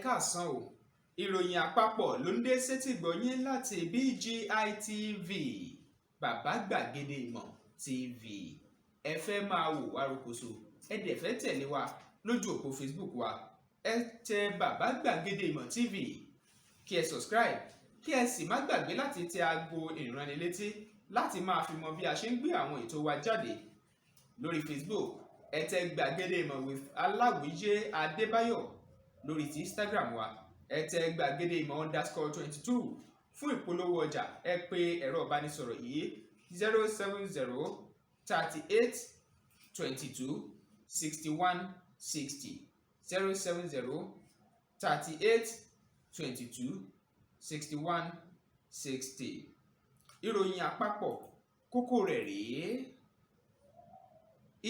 káàsán o, ìròyìn àpapọ̀ ló ń dé sétígbọ̀ yín láti BGI TV, bàbá gbàgede ìmọ̀ TV. Ẹ fẹ́ máa wò wá rokoṣo, ẹ dẹ̀ fẹ́ tẹ̀lé wa lójú òpó Facebook wa, ẹ tẹ bàbá gbàgede ìmọ̀ TV kí ẹ subscribe, kí ẹ sì má gbàgbé láti tẹ aago ìránnilétí láti máa fi mọ bí a ṣe ń gbé àwọn ètò wa jáde. Lórí Facebook ẹ tẹ gbàgede ìmọ̀ with Aláwìyé Adébáyọ̀. Lórí ti Instagram wa ẹ tẹ gbàgede ìmọ̀ _22. Fún ìpolówó ọjà ẹ pè ẹ̀rọ ìbánisọ̀rọ̀ yìí 070 38 22 61 60 070 38 22 61 60. Ìròyìn àpapọ̀ kókó rẹ̀ rèé.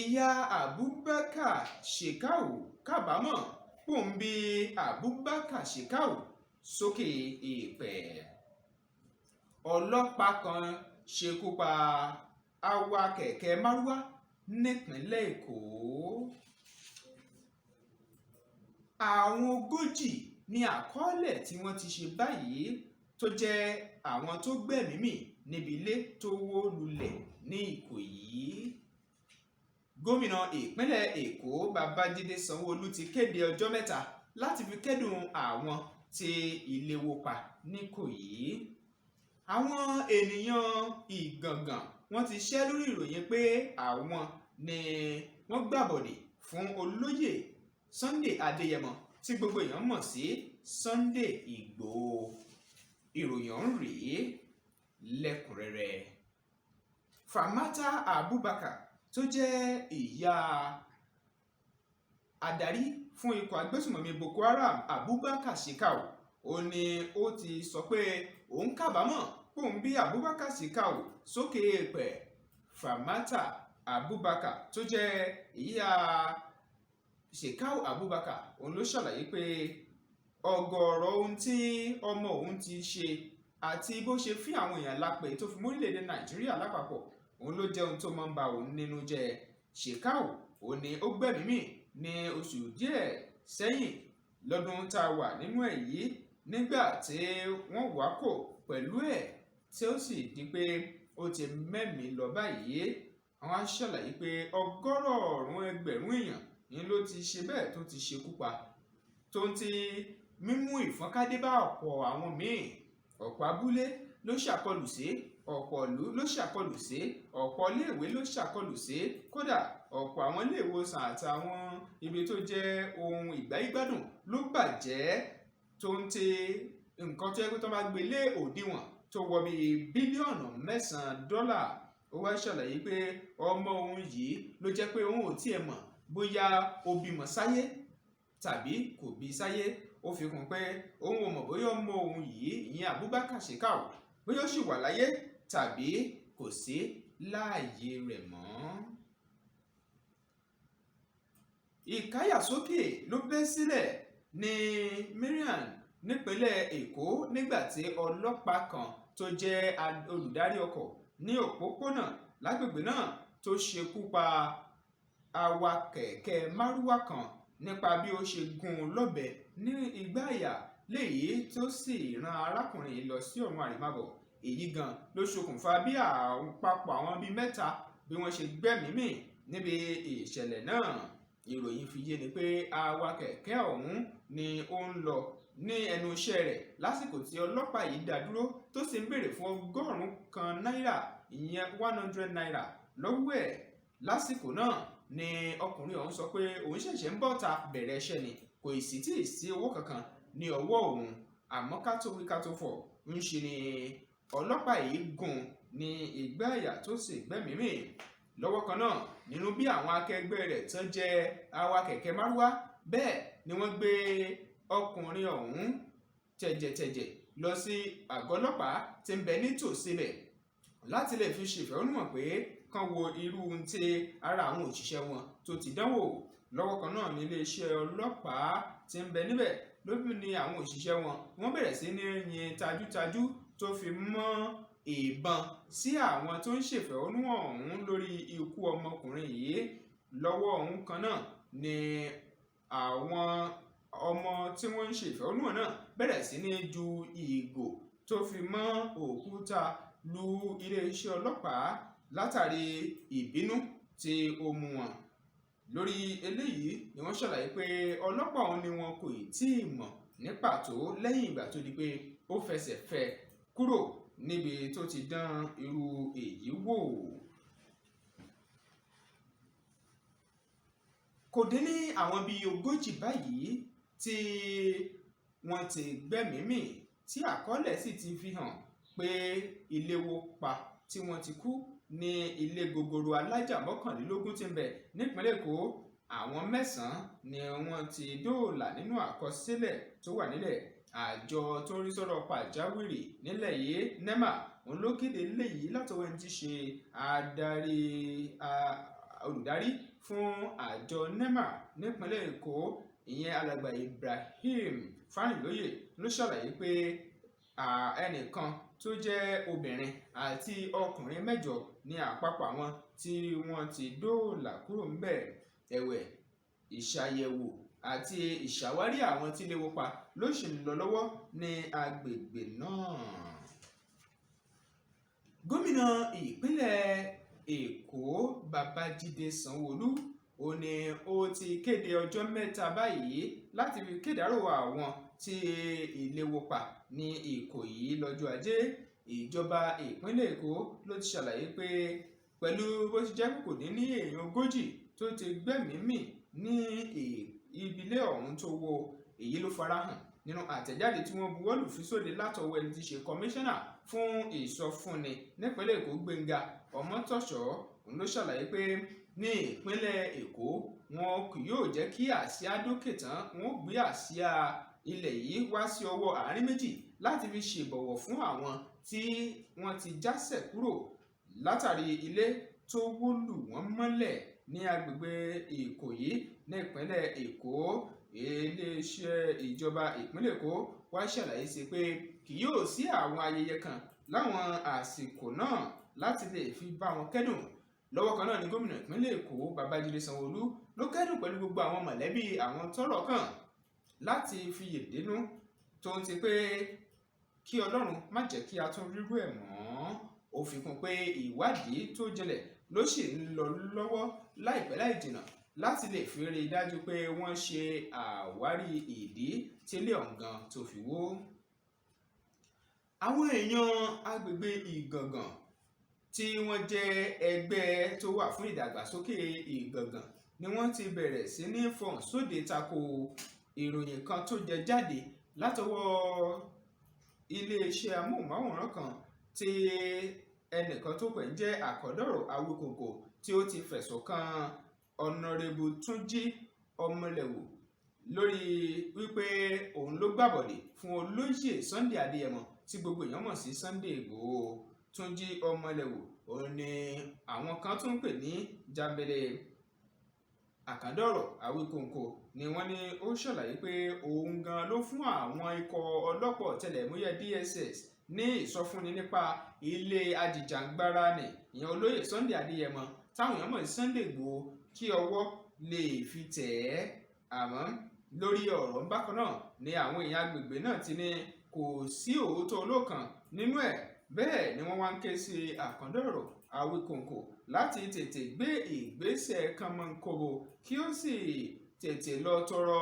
Ìyá Abubakar Shekau kábàámọ̀ pòǹbí Abubakar Shekau sókè èèpẹ̀. Ọlọ́pàá kan ṣekú pa awakẹ̀kẹ́ márúwá nípínlẹ̀ Èkó. Àwọn 40 ní àkọọ́lẹ̀ tí wọ́n ti ṣe báyìí tó jẹ́ àwọn tó gbẹ̀mí mì níbi ilé tó wó lulẹ̀ ní Ìkòyí. Gómìnà ìpínlẹ̀ Èkó Babájídé Sanwó-Olú ti kéde ọjọ́ mẹ́ta láti fi kẹ́dùn àwọn tí ilé wó pa níkòyí. Àwọn ènìyàn Ìgàngàn wọ́n ti ṣẹ́ lórí ìròyìn pé àwọn ni wọ́n gbàbọ̀dè fún olóyè Sunday Adéyẹmọ tí gbogbo èèyàn mọ̀ sí Sunday Ìgbòho. Ìròyìn ọ̀hún rèé lẹ́kùnrẹ́rẹ́. Famata Abubakar tó jẹ́ ìyá adarí fún ikọ̀ agbésùnmọ̀mí Boko Haram Abubakar Shekau ó ní ó ti sọ pé òun kábàámọ̀ pòun bí Abubakar Shekau sókè èèpẹ̀. Famata Abubakar tó jẹ́ ìyá Shekau Abubakar òun ló ṣàlàyé pé ọ̀gọ̀ọ̀rọ̀ ohun tí ọmọ òun ti ṣe àti bó ṣe fi àwọn èèyàn lápè tó fi mórílẹ̀-èdè Nàìjíríà lápapọ̀ òun ló jẹ́ ohun tó máa ń ba òun nínú jẹ́. Shekau òun ni ó gbẹ̀mí mì ní oṣù díẹ̀ sẹ́yìn lọ́dún tá a wà nínú ẹ̀ yìí nígbà tí wọ́n wákò pẹ̀lú ẹ̀ tí ó sì di pé ó ti mẹ́mìí lọ báyìí. Àwọn aṣàlàyé pé ọgọ́rọ̀ọ̀rún ẹgbẹ̀rún èèyàn ni ló ti ṣe bẹ́ẹ̀ tó ti ṣekú pa tó ń ti mímú ìfọ́nkádé bá ọ̀pọ̀ àwọn míì. Ọ̀pọ̀ abúlé ló ṣàkọlù sí, ọ̀pọ̀ ìlú ló ṣàkọlù sí, ọ̀pọ̀ iléèwé ló ṣàkọlù sí, kódà ọ̀pọ̀ àwọn iléèwòsàn àtàwọn ibi tó jẹ́ ohun ìgbáyégbádùn ló bàjẹ́ tó ń ti nǹkan tó yẹ kó tó máa gbé lé òdiwọ̀n tó wọ bíi bílíọ̀nù $9. Ó wá ṣàlàyé pé ọmọ òun yìí ló jẹ́ pé òun ò tiẹ̀ mọ̀ bóyá ó bímọ sáyé tàbí kò bí sáyé. Ó fi kún pé òun ò mọ̀ bóyá ọmọ òun yìí ìyẹn Abubakar Shekau bóyá ó sì wà láyé tàbí kò sí láàyè rẹ̀ mọ́. Ìkáyàsókè ló bẹ́ sílẹ̀ ní Mariam nípínlẹ̀ Èkó nígbà tí ọlọ́pàá kan tó jẹ́ olùdarí ọkọ̀ ní òpópónà lágbègbè náà tó ṣekú pa awakẹ̀kẹ́ márúwá kan nípa bí ó ṣe gún un lọ́bẹ ní igbá àyà léyìí tó sì ran arákùnrin lọ sí ọ̀run àrèmábọ̀. Èyí gan ló ṣokùnfà bí àpapọ̀ àwọn bíi 3 bí wọ́n ṣe gbẹ́mìí mì níbi ìṣẹ̀lẹ̀ náà. Ìròyìn fi yé ni pé awakẹ̀kẹ́ ọ̀hún ni ó ń lọ ní ẹnu iṣẹ́ rẹ̀ lásìkò tí ọlọ́pàá yìí dá dúró tó sì ń béèrè fún $100 náírà ìyẹn 100 náírà lọ́wọ́ ẹ̀. Lásìkò náà ni ọkùnrin ọ̀hún sọ pé òun ṣẹ̀ṣẹ̀ ń bọ́ta bẹ̀rẹ̀ iṣẹ́ ni kò sì tí ì sí owó kankan ní ọwọ́ òun. Àmọ́ ká tó wí ká tó fọ̀ ń ṣe ni ọlọ́pàá yìí gún ní igbá àyà tó sì gbẹ́mìí mì. Lọ́wọ́ kan náà nínú bí àwọn akẹgbẹ́ rẹ̀ tán jẹ́ awakẹ̀kẹ́ márúwá bẹ́ẹ̀ ni wọ́n gbé ọkùnrin ọ̀hún tẹ̀jẹ̀tẹ̀jẹ̀ lọ sí àgọ́ ọlọ́pàá tí ń bẹ nítòsí rẹ̀ láti lè fi ṣèfẹ̀hónúhàn pé kán wo irú ohun tí ara àwọn òṣìṣẹ́ wọn tó ti dánwò. Lọ́wọ́ kan náà ní iléeṣẹ́ ọlọ́pàá tí ń bẹ níbẹ̀ lóbi ni àwọn òṣìṣẹ́ wọn wọ́n bẹ̀rẹ̀ sí ní yin tajútajú tó fi mọ́ ìbọn sí àwọn tó ń ṣèfẹ̀hónúhàn ọ̀hún lórí ikú ọmọkùnrin yìí. Lọ́wọ́ ọ̀hún kan náà ni àwọn ọmọ tí wọ́n ń ṣe ìfẹ̀hónúhàn náà bẹ̀rẹ̀ sí ní ju ìgò tó fi mọ́ òkúta lu iléeṣẹ́ ọlọ́pàá látàrí ìbínú tí ó mú wọn. Lórí eléyìí ni wọ́n ṣàlàyé pé ọlọ́pàá ọ̀hún ni wọn kò tí ì mọ̀ ní pàtó lẹ́yìn ìgbà tó di pé ó fẹsẹ̀ fẹ́ kúrò níbi tó ti dán irú èyí wò. Kò dín ní àwọn bíi 40 báyìí tí wọ́n ti gbẹ́mìí mì tí àkọọ́lẹ̀ sì ti fi hàn pé ilé wó pa tí wọ́n ti kú ní ilé gogoro alájà 21 tí ń bẹ nípínlẹ̀ Èkó. Àwọn 9 ni wọ́n ti dóòlà nínú àkọsílẹ̀ tó wà nílẹ̀. Àjọ tó ń rí sọ́rọ̀ pàjáwìrì nílẹ̀ yìí NEMA òun ló kéde léyìí látọwọ́ ẹni tí ṣe olùdarí fún àjọ NEMA nípínlẹ̀ Èkó, ìyẹn alàgbà Ibrahim Fáyìnlóye ló ṣàlàyé pé ẹnìkan tó jẹ́ obìnrin àti ọkùnrin 8 ní àpapọ̀ àwọn tí wọ́n ti dóòlà kúrò ńbẹ̀. Ẹ̀wẹ̀, ìṣàyẹ̀wò àti ìṣàwárí àwọn tí ilé wó pa ló ṣì ń lọ lọ́wọ́ ní agbègbè náà. Gómìnà ìpínlẹ̀ Èkó Babájídé Sanwó-Olú ó ní ó ti kéde ọjọ́ 3 báyìí láti fi kéde àrò àwọn tí ilé wó pa ní Ìkòyí lọ́jọ́ Ajé. Ìjọba ìpínlẹ̀ Èkó ló ti ṣàlàyé pé pẹ̀lú bó ti jẹ́ kò dín ní èèyàn 40 tó ti gbẹ́mìí mì ní ìbílẹ̀ ọ̀hún tó wó, èyí ló farahàn nínú àtẹ̀jáde tí wọ́n buwọ́lù fi sóde látọwọ́ ẹni tí ṣe kọmíṣánná fún ìsọfúnni nípínlẹ̀ Èkó Gbénga Ọmọ́tọ́ṣọ́. Òun ló ṣàlàyé pé ní ìpínlẹ̀ Èkó wọn kì yóò jẹ́ kí àsíá dókè tán, wọn ó gbé àsíá ilẹ̀ yìí wá sí ọwọ́ àárín méjì láti fi ṣèbọ̀wọ̀ fún àwọn tí wọ́n ti jásẹ̀ kúrò látàrí ilé tó wó lù wọ́n mọ́lẹ̀ ní agbègbè Ìkòyí ní ìpínlẹ̀ Èkó. Iléeṣẹ́ ìjọba ìpínlẹ̀ Èkó wá ṣàlàyé sí pé kì yóò sí àwọn ayẹyẹ kan láwọn àsìkò náà láti lè fi bá wọn kẹ́dùn. Lọ́wọ́ kan náà ni gómìnà ìpínlẹ̀ Èkó Babájídé Sanwó-Olú ló kẹ́dùn pẹ̀lú gbogbo àwọn mọ̀lẹ́bí àwọn tọ́rọ̀ kàn láti fi yèdénú tó ń ti pé kí Ọlọ́run má jẹ́ kí a tún rírú ẹ̀ mọ́. Ó fi kún pé ìwádìí tó jinlẹ̀ ló sì ń lọ lọ́wọ́ láìpẹ́ láì jìnnà láti lè fi rí i dájú pé wọ́n ṣe àwárí ìdí tí ilé ọ̀hún gan tó fi wó. Àwọn èèyàn agbègbè Ìgàngàn tí wọ́n jẹ́ ẹgbẹ́ tó wà fún ìdàgbàsókè Ìgàngàn ni wọ́n ti bẹ̀rẹ̀ sí ní fọ̀n sóde tako ìròyìn kan tó jẹ jáde látọwọ́ iléeṣẹ́ amóhùnmáwòrán kan tí ẹnìkan tó pẹ̀ ń jẹ́ Àkọ́dọ̀rọ̀ Awíkòǹkò tí ó ti fẹ̀sùn kan ọ̀nàrẹ́bù Túnjí Ọmọlẹ́wù lórí wípé òun ló gbàbọ̀dè fún olóyè Sunday Adéyẹmọ tí gbogbo èèyàn mọ̀ sí Sunday Ìgbòho. Túnjí Ọmọlẹ́wù òun ni àwọn kan tún ń pè ní Jábẹ́lẹ́. Àkọ́dọ̀rọ̀ Awíkòǹkò ni wọ́n ní ó ṣàlàyé pé òun gan ló fún àwọn ikọ̀ ọlọ́pàá ọ̀tẹlẹ̀múyẹ́ DSS ní ìsọfúnni nípa ilé ajìjàǹgbara ní ìyẹn olóyè Sunday Adéyẹmọ táwọn èèyàn mọ̀ sí Sunday Ìgbòho kí ọwọ́ lè fi tẹ̀ ẹ́. Àmọ́ lórí ọ̀rọ̀ bákan náà ni àwọn èèyàn agbègbè náà ti ní kò sí òótọ́ olókan nínú ẹ̀. Bẹ́ẹ̀ ni wọ́n wá ń ké sí Àkọ́dọ̀rọ̀ Awíkòǹkò láti tètè gbé ìgbésẹ̀ kánmọ́nkóbo kí ó sì tètè lọ tọrọ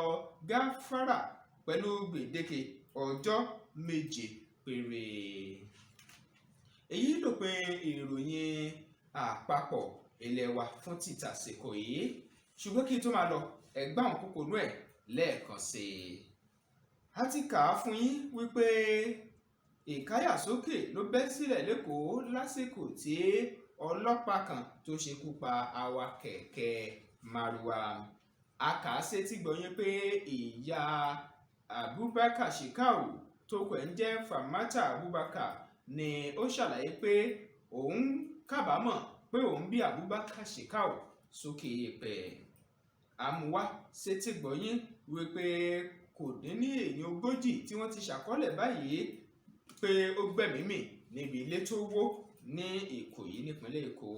gáfárà pẹ̀lú gbèdéke ọjọ́ 7 péré. Èyí lópin ìròyìn àpapọ̀ ilé wa fún títàsíkò yìí, ṣùgbọ́n kí n tó máa lọ ẹgbẹ́ àwọn kókó inú ẹ̀ lẹ́ẹ̀kan sí i. A ti kà á fún yín wípé ìkáyàsókè ló bẹ́ sílẹ̀ lẹ́kọ̀ọ́ lásìkò tí ọlọ́pàá kan tó ṣekú pa awakẹ̀kẹ́ márúwá. A kà á sétí gbọ́yìn pé ìyá Abubakar Shekau tó pẹ̀ ń jẹ́ Famata Abubakar ni ó ṣàlàyé pé òun kábàámọ̀ pé òun bí Abubakar Shekau sókè èèpẹ̀. Àmúwá sétí gbọ́yìn wípé kò dín ní èèyàn 40 tí wọ́n ti ṣàkọọ́lẹ̀ báyìí pé ó gbẹ̀mí mì níbi ilé tó wó ní Ìkòyí nípínlẹ̀ Èkó.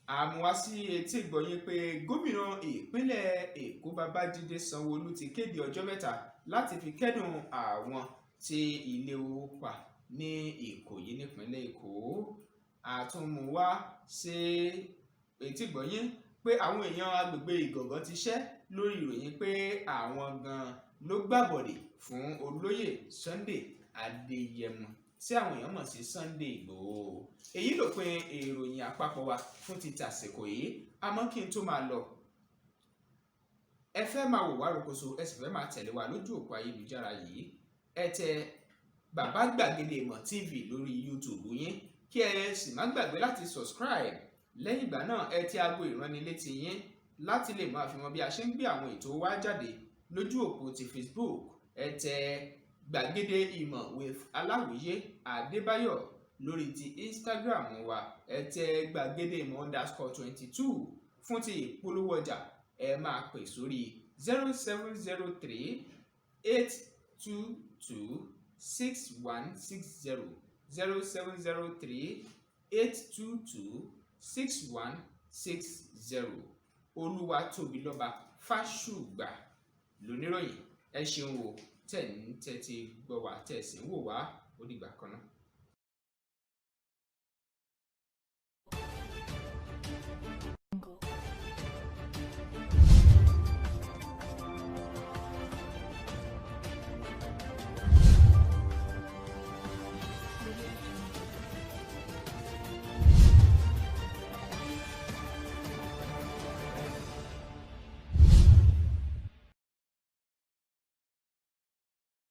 àmúwá sí etí ìgbọ̀nyín pé gómìnà ìpínlẹ̀ Èkó Babájídé Sanwó-Olú ti kéde ọjọ́ mẹ́ta láti fi kẹ́dùn àwọn tí ilé wó pa ní Ìkòyí nípínlẹ̀ Èkó. Àtúnmúwá sí etí ìgbọ̀nyín pé àwọn èèyàn agbègbè Ìgàngán ti ṣẹ́ lórí ìròyìn pé àwọn gan ló gbàbọ̀dè fún olóyè Sunday Adéyẹmọ tí àwọn èèyàn mọ̀ sí Sunday Ìgbòho. Èyí lópin ìròyìn àpapọ̀ wa fún ti tàsìkò yìí, àmọ́ kí n tó máa lọ, ẹ fẹ́ máa wò wá rokoṣo, ẹ sì fẹ́ máa tẹ̀lé wa lójú òpó ayélujára yìí, ẹ tẹ Bàbá Gbàgede Ìmọ̀ TV lórí YouTube yín, kí ẹ sì má gbàgbé láti subscribe. Lẹ́yìn ìgbà náà, ẹ tẹ aago ìránnilétí yín láti lè máa fi mọ̀ bí a ṣe ń gbé àwọn ètò wa jáde. Lójú òpó ti Facebook, ẹ tẹ Gbàgede Ìmọ̀ with Aláwìyé Adébáyọ̀. Lórí ti Instagram wa, ẹ tẹ Gbàgede Ìmọ̀ _22. Fún ti ìpolówó ọjà, ẹ máa pè sórí 0703 822 6160 0703 822 6160. Olúwatóbilọ́ba Fásùgbà lóníròyìn. Ẹ ṣeun o tẹ̀ ń tẹ́tí gbọ́ wá, tẹ̀ sì ń wò wá. Ó dìgbà kan náà.